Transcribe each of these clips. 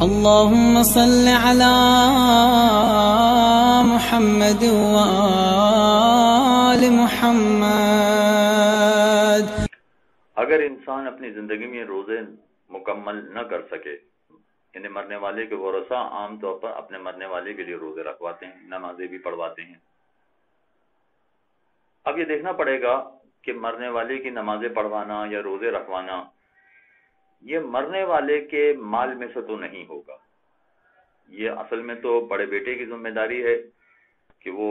اللهم صل على محمد وآل محمد۔ اگر انسان اپنی زندگی میں روزے مکمل نہ کر سکے، یعنی مرنے والے کے ورثاء عام طور پر اپنے مرنے والے کے لیے روزے رکھواتے ہیں، نمازیں بھی پڑھواتے ہیں۔ اب یہ دیکھنا پڑے گا کہ مرنے والے کی نمازیں پڑھوانا یا روزے رکھوانا یہ مرنے والے کے مال میں سے تو نہیں ہوگا۔ یہ اصل میں تو بڑے بیٹے کی ذمہ داری ہے کہ وہ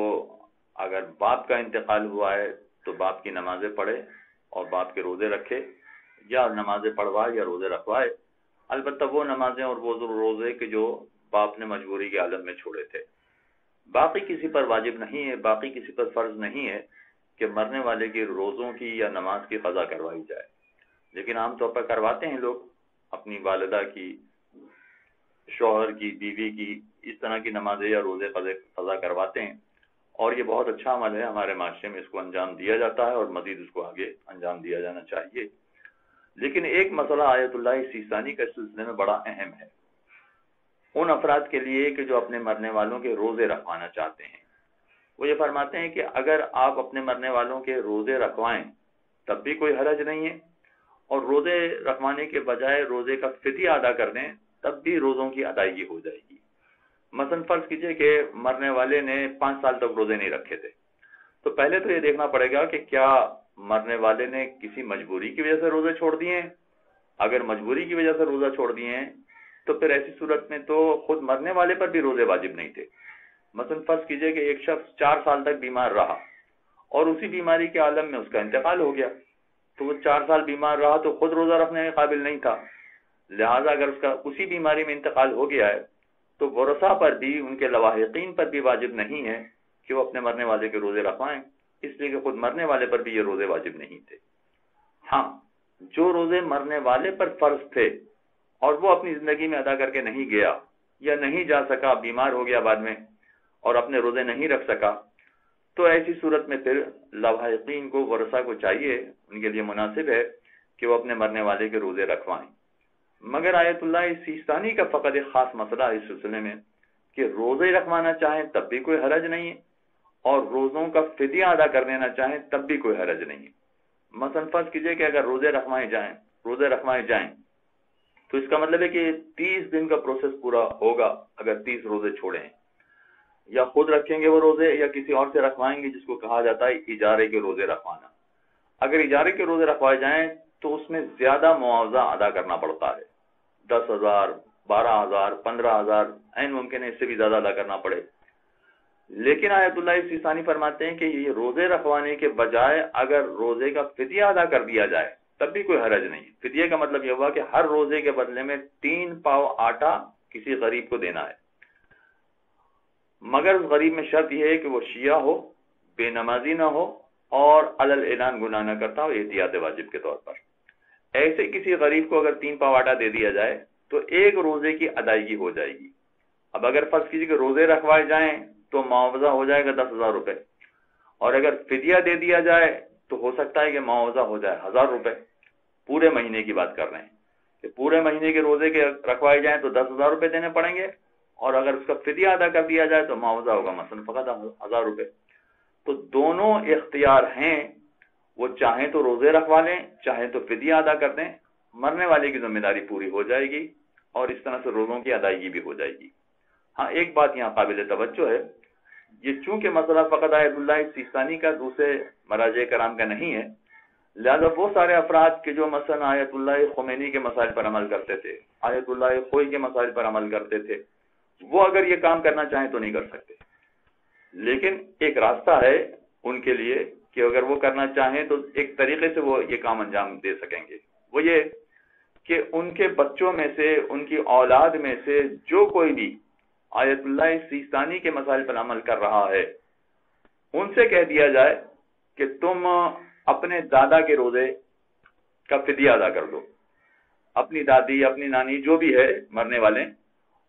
اگر باپ کا انتقال ہوا ہے تو باپ کی نمازیں پڑھے اور باپ کے روزے رکھے، یا نمازیں پڑھوائے یا روزے رکھوائے، البتہ وہ نمازیں اور وہ روزے کہ جو باپ نے مجبوری کے عالم میں چھوڑے تھے۔ باقی کسی پر واجب نہیں ہے، باقی کسی پر فرض نہیں ہے کہ مرنے والے کی روزوں کی یا نماز کی قضا کروائی جائے، لیکن عام طور پر کرواتے ہیں لوگ، اپنی والدہ کی، شوہر کی، بیوی کی، اس طرح کی نمازیں یا روزے قضا کرواتے ہیں، اور یہ بہت اچھا عمل ہے۔ ہمارے معاشرے میں اس کو انجام دیا جاتا ہے اور مزید اس کو آگے انجام دیا جانا چاہیے۔ لیکن ایک مسئلہ آیت اللہ سیستانی کا اس سلسلے میں بڑا اہم ہے ان افراد کے لیے کہ جو اپنے مرنے والوں کے روزے رکھوانا چاہتے ہیں۔ وہ یہ فرماتے ہیں کہ اگر آپ اپنے مرنے والوں کے روزے رکھوائیں تب بھی کوئی حرج نہیں ہے، اور روزے رکھوانے کے بجائے روزے کا فدیہ ادا کر دیں تب بھی روزوں کی ادائیگی ہو جائے گی۔ مثلا فرض کیجئے کہ مرنے والے نے 5 سال تک روزے نہیں رکھے تھے، تو پہلے تو یہ دیکھنا پڑے گا کہ کیا مرنے والے نے کسی مجبوری کی وجہ سے روزے چھوڑ دیے ہیں۔ اگر مجبوری کی وجہ سے روزہ چھوڑ دیے ہیں تو پھر ایسی صورت میں تو خود مرنے والے پر بھی روزے واجب نہیں تھے۔ مثلا فرض کیجئے کہ ایک شخص 4 سال تک بیمار رہا اور اسی بیماری کے عالم میں اس کا انتقال ہو گیا، تو وہ 4 سال بیمار رہا تو خود روزہ رکھنے کے قابل نہیں تھا، لہذا اگر اس کا اسی بیماری میں انتقال ہو گیا ہے تو ورثاء پر بھی، ان کے لواحقین پر بھی واجب نہیں ہے کہ وہ اپنے مرنے والے کے روزے رکھوائیں، اس لیے کہ خود مرنے والے پر بھی یہ روزے واجب نہیں تھے۔ ہاں، جو روزے مرنے والے پر فرض تھے اور وہ اپنی زندگی میں ادا کر کے نہیں گیا یا نہیں جا سکا، بیمار ہو گیا بعد میں اور اپنے روزے نہیں رکھ سکا، تو ایسی صورت میں پھر لواحقین کو، ورثاء کو چاہیے، ان کے لیے مناسب ہے کہ وہ اپنے مرنے والے کے روزے رکھوائیں۔ مگر آیت اللہ سیستانی کا فقط ایک خاص مسئلہ ہے اس سلسلے میں کہ روزے رکھوانا چاہیں تب بھی کوئی حرج نہیں ہے، اور روزوں کا فدیہ ادا کر دینا چاہیں تب بھی کوئی حرج نہیں ہے۔ مثلا فرض کیجئے کہ اگر روزے رکھوائے جائیں تو اس کا مطلب ہے کہ 30 دن کا پروسیس پورا ہوگا اگر 30 روزے چھوڑیں، یا خود رکھیں گے وہ روزے یا کسی اور سے رکھوائیں گے، جس کو کہا جاتا ہے اجارے کے روزے رکھوانا۔ اگر اجارے کے روزے رکھوائے جائیں تو اس میں زیادہ معاوضہ ادا کرنا پڑتا ہے، 10,000، 12,000، 15,000، عین ممکن ہے اس سے بھی زیادہ ادا کرنا پڑے۔ لیکن آیت اللہ سیستانی فرماتے ہیں کہ یہ روزے رکھوانے کے بجائے اگر روزے کا فدیہ ادا کر دیا جائے تب بھی کوئی حرج نہیں۔ فدیہ کا مطلب یہ ہوا کہ ہر روزے کے بدلے میں 3 پاؤ آٹا کسی غریب کو دینا ہے، مگر اس غریب میں شرط یہ ہے کہ وہ شیعہ ہو، بے نمازی نہ ہو اور علل اعلان گناہ نہ کرتا ہو، احتیاط واجب کے طور پر۔ ایسے کسی غریب کو اگر 3 پاؤ آٹا دے دیا جائے تو ایک روزے کی ادائیگی ہو جائے گی۔ اب اگر فرض کیجیے کہ روزے رکھوائے جائیں تو معاوضہ ہو جائے گا 10,000 روپے، اور اگر فدیہ دے دیا جائے تو ہو سکتا ہے کہ معاوضہ ہو جائے 1,000 روپے۔ پورے مہینے کی بات کر رہے ہیں کہ پورے مہینے کے روزے کے رکھوائے جائیں تو 10,000 روپے دینے پڑیں گے، اور اگر اس کا فدیہ ادا کر دیا جائے تو معاوضہ ہوگا مثلا فقط 1,000 روپے۔ تو دونوں اختیار ہیں، وہ چاہیں تو روزے رکھوا لیں، چاہیں تو فدیہ ادا کر دیں، مرنے والے کی ذمہ داری پوری ہو جائے گی اور اس طرح سے روزوں کی ادائیگی بھی ہو جائے گی۔ ہاں، ایک بات یہاں قابل توجہ ہے، یہ چونکہ مسئلہ فقط آیت اللہ سیستانی کا، دوسرے مراجع کرام کا نہیں ہے، لہذا وہ سارے افراد کے جو مثلا آیت اللہ خمینی کے مسائل پر عمل کرتے تھے، آیت اللہ خوئی کے مسائل پر عمل کرتے تھے، وہ اگر یہ کام کرنا چاہیں تو نہیں کر سکتے۔ لیکن ایک راستہ ہے ان کے لیے کہ اگر وہ کرنا چاہیں تو ایک طریقے سے وہ یہ کام انجام دے سکیں گے، وہ یہ کہ ان کے بچوں میں سے، ان کی اولاد میں سے جو کوئی بھی آیت اللہ سیستانی کے مسائل پر عمل کر رہا ہے، ان سے کہہ دیا جائے کہ تم اپنے دادا کے روزے کا فدیہ ادا کر دو، اپنی دادی، اپنی نانی، جو بھی ہے مرنے والے،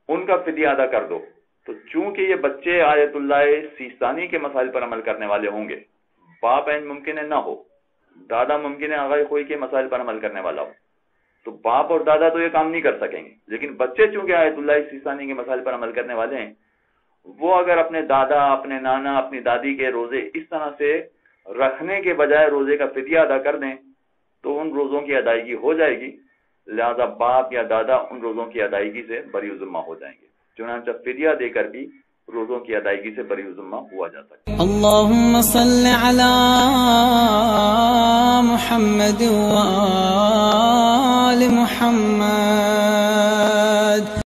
ان کا فدیہ ادا کر دو۔ تو چونکہ یہ بچے آیت اللہ سیستانی کے مسائل پر عمل کرنے والے ہوں گے، باپ ممکن ہے نہ ہو، دادا ممکن ہے آغا خوئی کے مسائل پر عمل کرنے والا ہو، تو تو باپ اور دادا تو یہ کام نہیں کر سکیں گے، لیکن بچے چونکہ آیت اللہ سیستانی کے مسائل پر عمل کرنے والے ہیں، وہ اگر اپنے دادا، اپنے نانا، اپنی دادی کے روزے اس طرح سے رکھنے کے بجائے روزے کا فدیہ ادا کر دیں تو ان روزوں کی ادائیگی ہو جائے گی، لہذا باپ یا دادا ان روزوں کی ادائیگی سے بری ذمہ ہو جائیں گے، چنانچہ فدیہ دے کر بھی روزوں کی ادائیگی سے بری ذمہ ہوا جا سکتا ہے۔ اللهم صل على